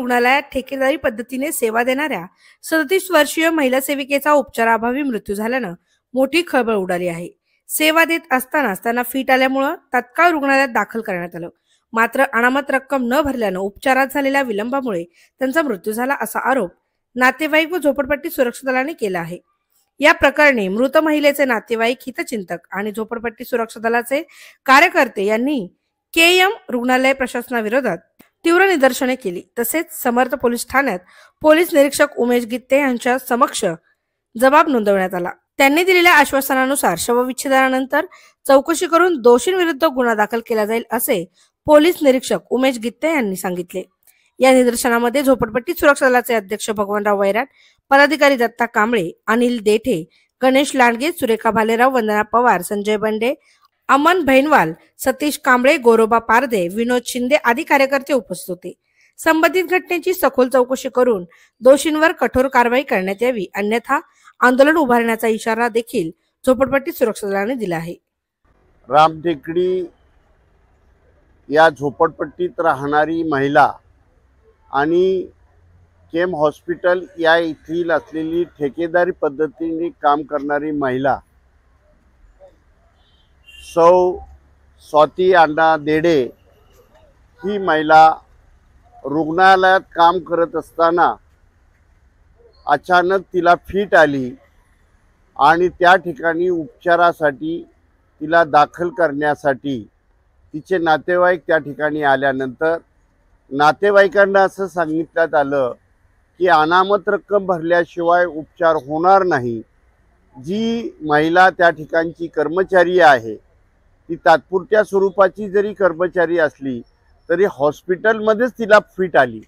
रुग्णालयात ठेकेदारी पद्धतीने सेवा देणाऱ्या 37 वर्षीय महिला सेविकेचा उपचाराअभावी मृत्यू झाल्यानं मोठी खळबळ उडाली आहे। सेवा देत असतानाच त्यांना फिट आल्यामुळे तात्काळ रुग्णालयात दाखल करण्यात आलं। मात्र अनामत रक्कम न भरल्यानं उपचारात झालेल्या विलंबामुळे त्यांचा मृत्यू झाला असा आरोप नातेवाईक व झोपडपट्टी सुरक्षा दलाने केला आहे। या प्रकरणी मृत महिलेचे नातेवाईक, हितचिंतक आणि झोपडपट्टी सुरक्षा दलाचे कार्यकर्ते यांनी केएम रुग्णालय प्रशासनाविरोधात तीव्र निदर्शने केली। तसेच समर्थ पोलीस ठाण्यात पोलीस निरीक्षक उमेश गित्ते यांच्या समक्ष जबाब नोंदवण्यात आला। त्यांनी दिलेल्या आश्वासनानुसार शवविच्छेदनानंतर चौकशी करून दोषींविरुद्ध गुन्हा दाखल केला जाईल असे पोलीस निरीक्षक उमेश गित्ते यांनी सांगितले। या निदर्शनामध्ये झोपडपट्टी सुरक्षा दलाचे अध्यक्ष भगवानराव वैराट, पदाधिकारी दत्ता कांबळे, अनिल देठे, गणेश लांडगे, सुरेखा भालेराव, वंदना पवार, संजय बंडे, अमन भैनवाल, सतीश कांबळे, गोरोबा पारदे, विनोद शिंदे आदी कार्यकर्ते उपस्थित होते। संबंधित घटनेची सखोल चौकशी करून दोषींवर कठोर कारवाई करण्यात यावी, अन्यथा आंदोलन उभारण्याचा इशारा देखील झोपडपट्टी सुरक्षा दलाने दिला आहे। रामटेकडी या झोपडपट्टीत राहणारी महिला आणि केम हॉस्पिटल या येथील असलेली ठेकेदारी पद्धतीने काम करणारी महिला सौ स्वाती अण्णा देडे ही महिला रुग्णालयात काम करत असताना अचानक तिला फिट आली आणि त्या ठिकाणी उपचारासाठी तिला दाखल करण्यासाठी तिचे नातेवाईक त्या ठिकाणी आल्यानंतर नातेवाईकांना असं सांगितण्यात आलं की अनामत रक्कम भरल्याशिवाय उपचार होणार नाही। जी महिला त्या ठिकाणची कर्मचारी आहे ती तात्पुरत्या स्वरूपाची जरी कर्मचारी असली तरी हॉस्पिटलमध्येच तिला फिट आली।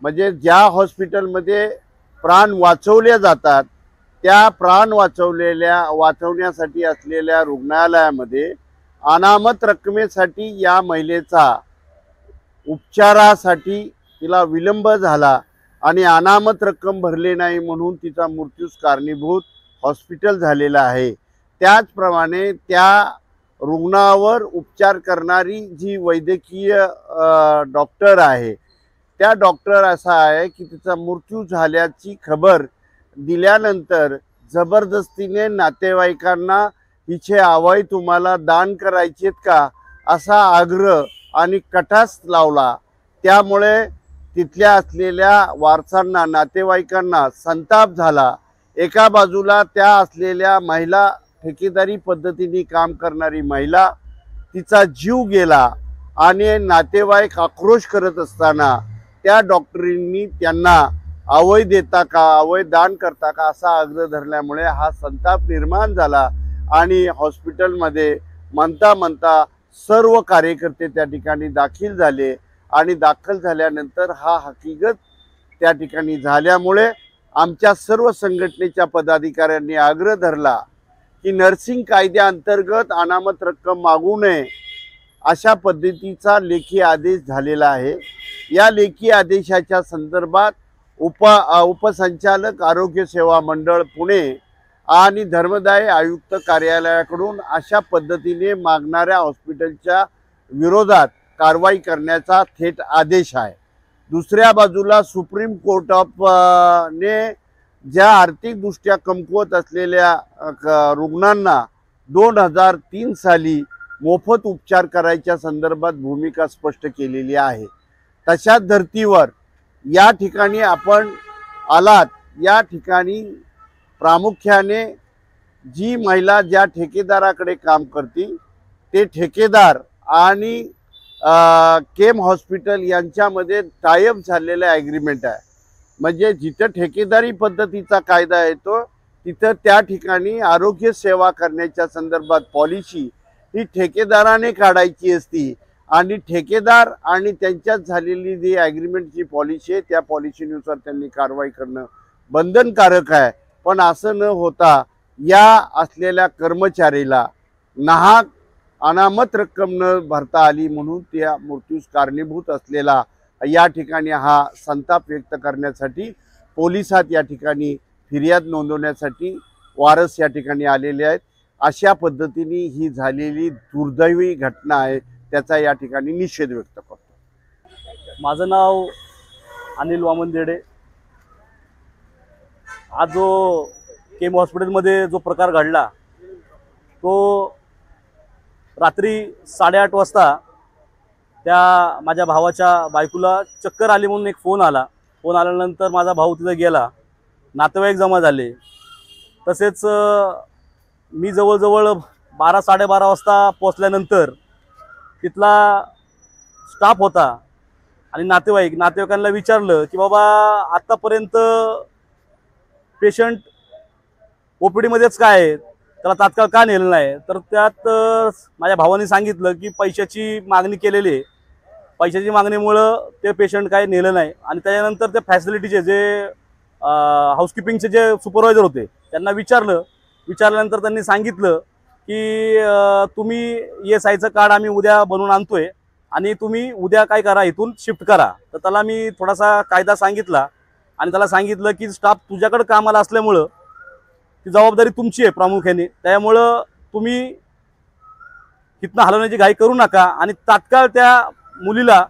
म्हणजे ज्या हॉस्पिटलमध्ये प्राण वाचवले जातात त्या प्राण वाचवण्यासाठी असलेल्या रुग्णालयामध्ये अनामत रकमेसाठी या महिलेचा उपचारासाठी तिला विलंब झाला आणि अनामत रक्कम भरले नाही म्हणून तिचा मृत्यूस कारणीभूत हॉस्पिटल झालेला आहे। त्याचप्रमाणे त्या रुग्णावर उपचार करणारी जी वैद्यकीय डॉक्टर आहे त्या डॉक्टर असा आहे की तिचा मृत्यू झाल्याची खबर दिल्यानंतर जबरदस्तीने नातेवाईकांना हिचे अवयव तुम्हाला दान करायचेत का असा आग्रह आणि कटास लावला। त्यामुळे तिथल्या असलेल्या वारसांना, नातेवाईकांना संताप झाला। एका बाजूला त्या असलेल्या महिला, ठेकेदारी पद्धतीने काम करणारी महिला, तिचा जीव गेला आणि नातेवाईक आक्रोश करत असताना त्या डॉक्टरींनी त्यांना अवयव देता का, अवयव दान करता का असा आग्रह धरल्यामुळे हा संताप निर्माण झाला आणि हॉस्पिटलमध्ये म्हणता सर्व कार्यकर्ते त्या ठिकाणी दाखल झाले आणि दाखल झाल्यानंतर हा हकीकत त्या ठिकाणी झाल्यामुळे आमच्या सर्व संघटनेच्या पदाधिकाऱ्यांनी आग्रह धरला की नर्सिंग कायद्याअंतर्गत अनामत रक्कम मागू नये अशा पद्धतीचा लेखी आदेश झालेला आहे। या लेखी आदेशाच्या संदर्भात उपसंचालक आरोग्य सेवा मंडळ पुणे आणि धर्मदाय आयुक्त कार्यालयाकडून अशा पद्धतीने मागणाऱ्या हॉस्पिटलच्या विरोधात कारवाई करण्याचा थेट आदेश आहे। दुसऱ्या बाजूला सुप्रीम कोर्ट ऑफ ने ज्या आर्थिकदृष्ट्या कमकुवत असलेल्या रुग्णांना 2003 साली मोफत उपचार करायच्या संदर्भात भूमिका स्पष्ट केलेली आहे। तशाच धर्तीवर या ठिकाणी आपण आलात, या ठिकाणी प्रामुख्याने जी महिला ज्या ठेकेदाराकडे काम करते ते ठेकेदार आणि केम हॉस्पिटल यांच्यामध्ये टायअप झालेला ॲग्रीमेंट आहे। म्हणजे जिथं ठेकेदारी पद्धतीचा कायदा येतो तिथं त्या ठिकाणी आरोग्य सेवा करण्याच्या संदर्भात पॉलिसी ही ठेकेदाराने काढायची असती आणि ठेकेदार आणि त्यांच्यात झालेली जी ॲग्रीमेंटची पॉलिसी आहे त्या पॉलिसीनुसार त्यांनी कारवाई करणं बंधनकारक आहे। पण असं न होता या असलेल्या कर्मचारीला नाहक अनामत रक्कम न भरता आली म्हणून त्या मृत्यूस कारणीभूत असलेला या ठिकाणी हा संताप व्यक्त करण्यासाठी पोलिसात या ठिकाणी फिर्याद नोंदवण्यासाठी वारस या ठिकाणी आलेले आहेत। अशा पद्धतीने ही झालेली दुर्दैवी घटना आहे त्याचा या ठिकाणी निषेध व्यक्त करतो। माझं नाव अनिल वामन देडे। आज जो केम हॉस्पिटलमध्ये जो प्रकार घडला तो रात्री 8:30 वाजता त्या माझ्या भावाच्या बायकोला चक्कर आली म्हणून एक फोन आल्यानंतर माझा भाऊ तिथे गेला, नातेवाईक जमा झाले। तसेच मी जवळजवळ 12-12:30 वाजता पोहोचल्यानंतर तिथला स्टाफ होता आणि नातेवाईकांना विचारलं की बाबा आतापर्यंत पेशंट ओपीडी मध्येच काय आहे, त्याला तात्काळ का नेलं नाही? तर त्यात माझ्या भावाने सांगितलं की पैशाची मागणी केलेली आहे, पैशाची मागणीमुळं ते पेशंट काय नेलं नाही। आणि त्याच्यानंतर त्या फॅसिलिटीचे जे हाऊसकीपिंगचे जे सुपरवायझर होते त्यांना विचारल्यानंतर त्यांनी सांगितलं की तुम्ही ESIचं कार्ड आम्ही उद्या बनवून आणतोय आणि तुम्ही उद्या काय करा, इथून शिफ्ट करा। तर त्याला मी थोडासा कायदा सांगितला आणि त्याला सांगितलं की स्टाफ तुझ्याकडे कामाला असल्यामुळं ती जबाबदारी तुमची आहे प्रामुख्याने, त्यामुळं तुम्ही इथनं हलवण्याची घाई करू नका आणि तात्काळ त्या मुलीला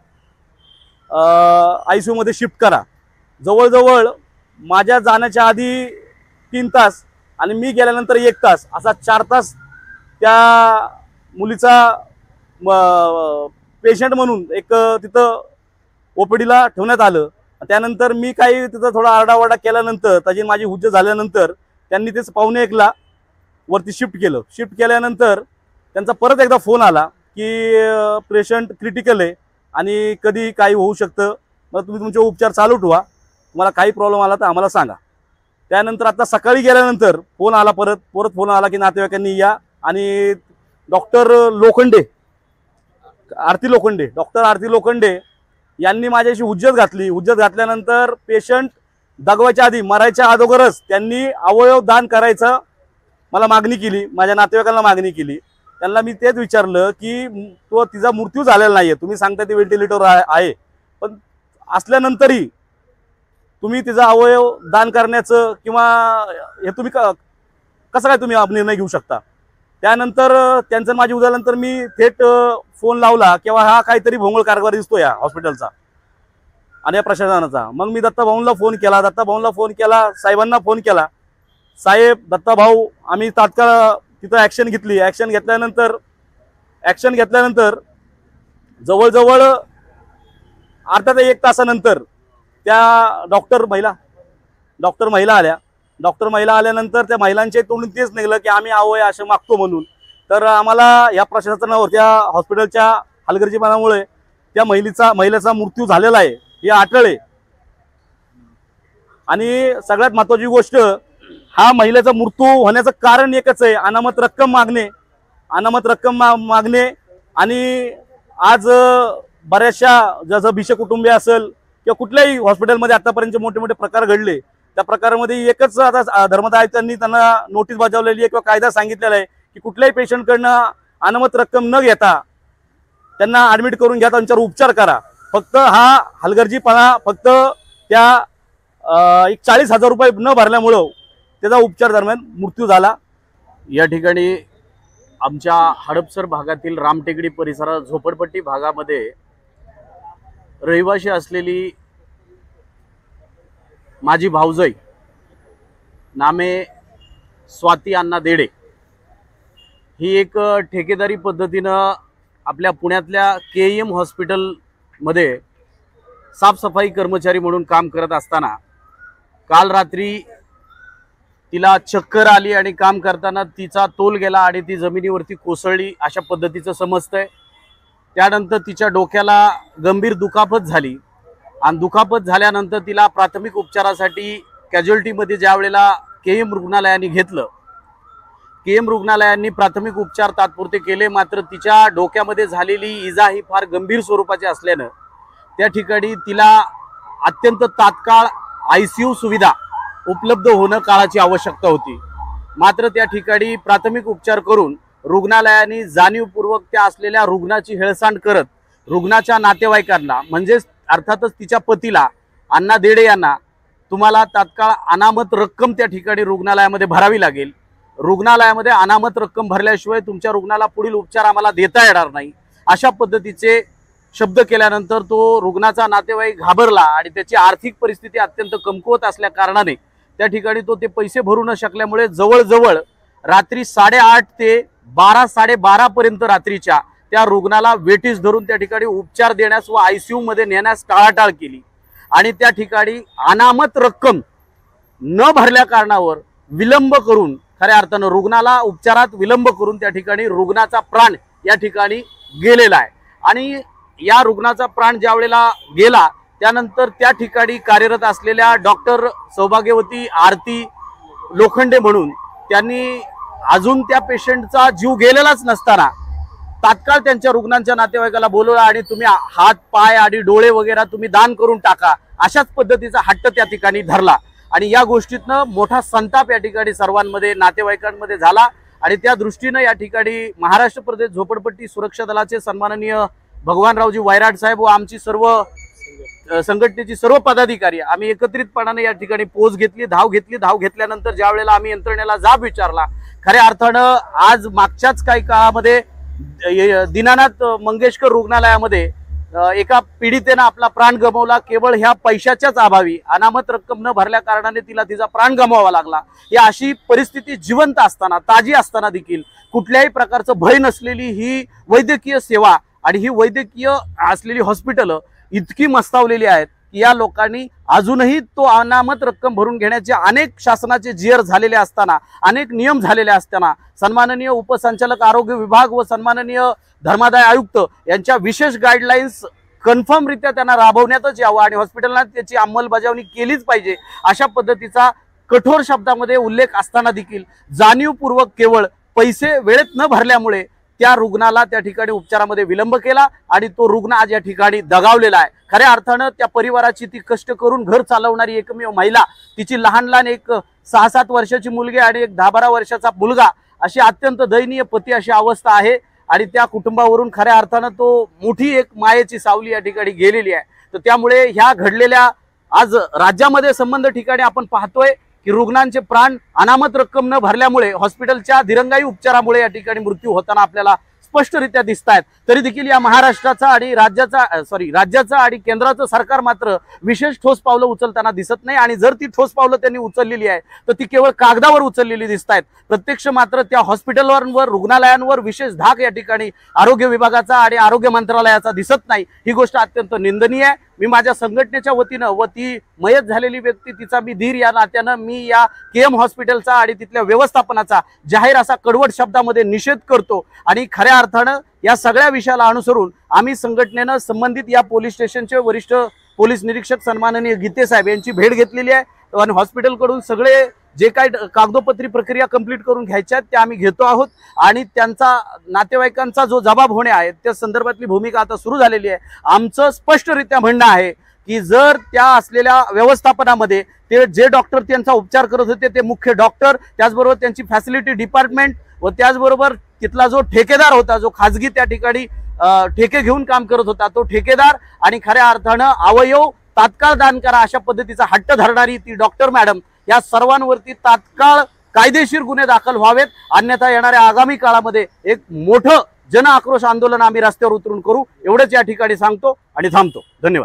ICU मध्ये शिफ्ट करा। जवळजवळ माझ्या जाण्याच्या आधी 3 तास आणि मी गेल्यानंतर 1 तास असा 4 तास त्या मुलीचा पेशंट म्हणून एक तिथं ओपीडीला ठेवण्यात आलं। त्यानंतर मी काही तिथं थोडा आरडाओरडा केल्यानंतर त्याची माझी हुज्जत झाल्यानंतर त्यांनी तेच 1:15 वरती शिफ्ट केल्यानंतर त्यांचा परत एकदा फोन आला की पेशंट क्रिटिकल आहे आणि कधी काही होऊ शकतं, मग तुम्ही तुमचे उपचार चालू ठेवा, तुम्हाला काही प्रॉब्लेम आला तर आम्हाला सांगा। त्यानंतर आता सकाळी गेल्यानंतर फोन आला परत फोन आला की नातेवाईकांनी या आणि डॉक्टर आरती लोखंडे यांनी माझ्याशी हुज्जत घातल्यानंतर पेशंट दगवायच्या आधी मरायच्या अगोदरच त्यांनी अवयव दान करायचं मला मागणी केली, माझ्या नातेवाईकांना मागणी केली। त्यांना मी तेच विचारलं की तो तिचा मृत्यू झालेला नाहीये, तुम्ही सांगता ते व्हेंटिलेटर आहे, पण असल्यानंतरही तुम्ही तिचा अवयव दान करण्याचं किंवा हे तुम्ही कसं काय तुम्ही निर्णय घेऊ शकता? त्यानंतर त्यांचं माझी उद्यानंतर मी थेट फोन लावला किंवा हा काहीतरी भोंगळ कारभार दिसतो या हॉस्पिटलचा आणि या प्रशासनाचा। मग मी दत्ताभाऊंना फोन केला, साहेबांना फोन केला। साहेब, दत्ताभाऊ, आम्ही तात्काळ तिथं ॲक्शन घेतल्यानंतर जवळजवळ अर्धा ते 1 तासानंतर त्या डॉक्टर महिला आल्यानंतर त्या महिलांच्या तोंडून तेच निघालं की आम्ही अवयव असे मागतो म्हणून। तर आम्हाला या प्रशासनावर त्या हॉस्पिटलच्या हलगर्जीपणामुळे त्या महिलेचा मृत्यू झालेला आहे हे आठवले। आणि सगळ्यात महत्त्वाची गोष्ट, हा महिलेचा मृत्यू होण्याचं कारण एकच आहे, अनामत रक्कम मागणे। आणि आज बऱ्याचशा जसं भिषक कुटुंबीय असेल किंवा कुठल्याही हॉस्पिटलमध्ये आतापर्यंत मोठे प्रकार घडले, त्या प्रकारामध्ये एकच आता धर्मादाय आयुक्तांनी त्यांना नोटीस बजावलेली आहे किंवा कायदा सांगितलेला आहे की कुठल्याही पेशंटकडनं अनामत रक्कम न घेता त्यांना ॲडमिट करून घ्या, त्यांच्यावर उपचार करा। फक्त हा हलगर्जीपणा फक्त त्या 40,000 रुपये न भरल्यामुळं त्याचा उपचार दरम्यान मृत्यू झाला। या ठिकाणी आमच्या हडपसर भागातील रामटेकडी परिसरात झोपडपट्टी भागामध्ये रहिवाशी असलेली माझी भाऊजाई नामे स्वाती अण्णा देडे ही एक ठेकेदारी पद्धतीनं आपल्या पुण्यातल्या KEM हॉस्पिटलमध्ये साफसफाई कर्मचारी म्हणून काम करत असताना काल रात्री तिला चक्कर आली आणि काम करताना तिचा तोल गेला आणि ती जमिनीवरती कोसळली अशा पद्धतीचं समजतंय। त्यानंतर तिच्या डोक्याला गंभीर दुखापत झाली आणि दुखापत झाल्यानंतर तिला प्राथमिक उपचारासाठी कॅज्युअल्टीमध्ये ज्या वेळेला KEM रुग्णालयाने घेतलं, KEM रुग्णालयांनी प्राथमिक उपचार तात्पुरते केले, मात्र तिच्या डोक्यामध्ये झालेली इजा ही फार गंभीर स्वरूपाची असल्यानं त्या ठिकाणी तिला अत्यंत तात्काळ ICU सुविधा उपलब्ध होणं काळाची आवश्यकता होती। मात्र त्या ठिकाणी प्राथमिक उपचार करून रुग्णालयाने जाणीवपूर्वक त्या असलेल्या रुग्णाची हेळसांड करत रुग्णाच्या नातेवाईकांना म्हणजेच अर्थातच तिच्या पतीला अण्णा देडे यांना तुम्हाला तात्काळ अनामत रक्कम त्या ठिकाणी रुग्णालयामध्ये भरावी लागेल, रुग्णालयामध्ये अनामत रक्कम भरल्याशिवाय तुमच्या रुग्णाला पुढील उपचार आम्हाला देता येणार नाही, अशा पद्धतीचे शब्द केल्यानंतर तो रुग्णाचा नातेवाईक घाबरला आणि त्याची आर्थिक परिस्थिती अत्यंत कमकुवत असल्या कारणाने त्या ठिकाणी तो ते पैसे भरू न शकल्यामुळे जवळजवळ रात्री 8:30 ते 12-12:30 पर्यंत रात्रीच्या त्या रुग्णाला वेठीस धरून त्या ठिकाणी उपचार देण्यास व ICU मध्ये नेण्यास टाळाटाळ केली आणि त्या ठिकाणी अनामत रक्कम न भरल्या कारणावर विलंब करून खऱ्या अर्थानं रुग्णाला उपचारात विलंब करून त्या ठिकाणी रुग्णाचा प्राण या ठिकाणी गेलेला आहे। आणि या रुग्णाचा प्राण ज्या वेळेला गेला त्यानंतर त्या ठिकाणी कार्यरत असलेल्या डॉक्टर सौभाग्यवती आरती लोखंडे म्हणून त्यांनी अजून त्या पेशंटचा जीव गेलेलाच नसताना तात्काळ त्यांच्या रुग्णांच्या नातेवाईकाला बोलवलं आणि तुम्ही हात पाय आणि डोळे वगैरे तुम्ही दान करून टाका अशाच पद्धतीचा हट्ट त्या ठिकाणी धरला आणि या गोष्टीतनं मोठा संताप या ठिकाणी सर्वांमध्ये नातेवाईकांमध्ये झाला आणि त्या दृष्टीनं या ठिकाणी महाराष्ट्र प्रदेश झोपडपट्टी सुरक्षा दलाचे सन्माननीय भगवानरावजी वायराड साहेब व आमची सर्व संघटनेची सर्व पदाधिकारी आम्ही एकत्रितपणाने या ठिकाणी पोच घेतली, धाव घेतल्यानंतर ज्या वेळेला आम्ही यंत्रणेला जाब विचारला खऱ्या अर्थानं आज मागच्याच काही काळामध्ये दीनानाथ मंगेशकर रुग्णालयामध्ये एका पीडितेनं आपला प्राण गमावला केवळ ह्या पैशाच्याच अभावी अनामत रक्कम न भरल्या कारणाने तिला तिचा प्राण गमवावा लागला। या अशी परिस्थिती जिवंत असताना ताजी असताना देखील कुठल्याही प्रकारचं भय नसलेली ही वैद्यकीय सेवा आणि ही वैद्यकीय असलेली हॉस्पिटल इतकी मस्तावलेली आहेत की या लोकांनी अजूनही तो अनामत रक्कम भरून घेण्याचे अनेक शासनाचे जीर झालेले असताना अनेक नियम झालेले असताना सन्माननीय उपसंचालक आरोग्य विभाग व सन्माननीय धर्मादाय आयुक्त यांच्या विशेष गाईडलाईन्स कन्फर्मरित्या त्यांना राबवण्यातच यावं आणि हॉस्पिटलला त्याची अंमलबजावणी केलीच पाहिजे अशा पद्धतीचा कठोर शब्दामध्ये उल्लेख असताना देखील जाणीवपूर्वक केवळ पैसे वेळेत न भरल्यामुळे त्या रुग्णाला त्या ठिकाणी उपचारामध्ये विलंब केला आणि तो रुग्ण आज या ठिकाणी दगावलेला आहे। खऱ्या अर्थानं त्या परिवाराची ती कष्ट करून घर चालवणारी एकमेव महिला तिची लहान एक 6-7 वर्षाची मुलगी आणि एक 10-12 वर्षाचा मुलगा अशी अत्यंत दयनीय पती अशी अवस्था आहे आणि त्या कुटुंबावरून खऱ्या अर्थानं तो मोठी एक मायेची सावली या ठिकाणी गेलेली आहे। तर त्यामुळे ह्या घडलेल्या आज राज्यामध्ये संबंध ठिकाणी आपण पाहतोय की रुग्णांचे प्राण अनामत रक्कम न भरल्यामुळे हॉस्पिटलच्या दिरंगाई उपचारामुळे या ठिकाणी मृत्यू होताना आपल्याला स्पष्टरित्या दिसत आहेत। तरी देखील या महाराष्ट्राचा आणि राज्याचा आणि केंद्राचं सरकार मात्र विशेष ठोस पावलं उचलताना दिसत नाही आणि जर ती ठोस पावलं त्यांनी उचललेली आहे तर ती केवळ कागदावर उचललेली दिसत आहेत। प्रत्यक्ष मात्र त्या हॉस्पिटलवर रुग्णालयांवर विशेष धाक या ठिकाणी आरोग्य विभागाचा आणि आरोग्य मंत्रालयाचा दिसत नाही। ही गोष्ट अत्यंत निंदनीय आहे। मी माझ्या संघटनेच्या वतीनं व ती मयत झालेली व्यक्ती तिचा मी धीर या नात्यानं मी या KM हॉस्पिटलचा आणि तिथल्या व्यवस्थापनाचा जाहीर असा कडवट शब्दामध्ये निषेध करतो आणि खऱ्या अर्थानं या सगळ्या विषयाला अनुसरून आम्ही संघटनेनं संबंधित या पोलीस स्टेशनचे वरिष्ठ पोलीस निरीक्षक सन्माननीय गीते साहेब यांची भेट घेतलेली आहे आणि हॉस्पिटलकडून सगळे जे काही कागदोपत्री प्रक्रिया कंप्लीट करून घ्यायच्या आहेत त्या आम्ही घेतो आहोत आणि त्यांचा नातेवाईकांचा जो जबाब होणे आहे त्या संदर्भातली भूमिका आता सुरू झालेली आहे। आमचं स्पष्टरित्या म्हणणं आहे की जर त्या असलेल्या व्यवस्थापनामध्ये ते जे डॉक्टर त्यांचा उपचार करत होते ते मुख्य डॉक्टर त्याचबरोबर त्यांची फॅसिलिटी डिपार्टमेंट व त्याचबरोबर तिथला जो ठेकेदार होता जो खाजगी त्या ठिकाणी ठेके घेऊन काम करत होता तो ठेकेदार आणि खऱ्या अर्थानं अवयव तात्काळ दान करा अशा पद्धतीचा हट्ट धरणारी ती डॉक्टर मॅडम या सर्वांवरती तात्काळ कायदेशीर गुन्हे दाखल व्हावेत अन्यथा येणाऱ्या आगामी काळामध्ये एक मोठं जन आक्रोश आंदोलन आम्ही रस्त्यावर उतरून करू एवढंच या ठिकाणी सांगतो आणि थांबतो। धन्यवाद।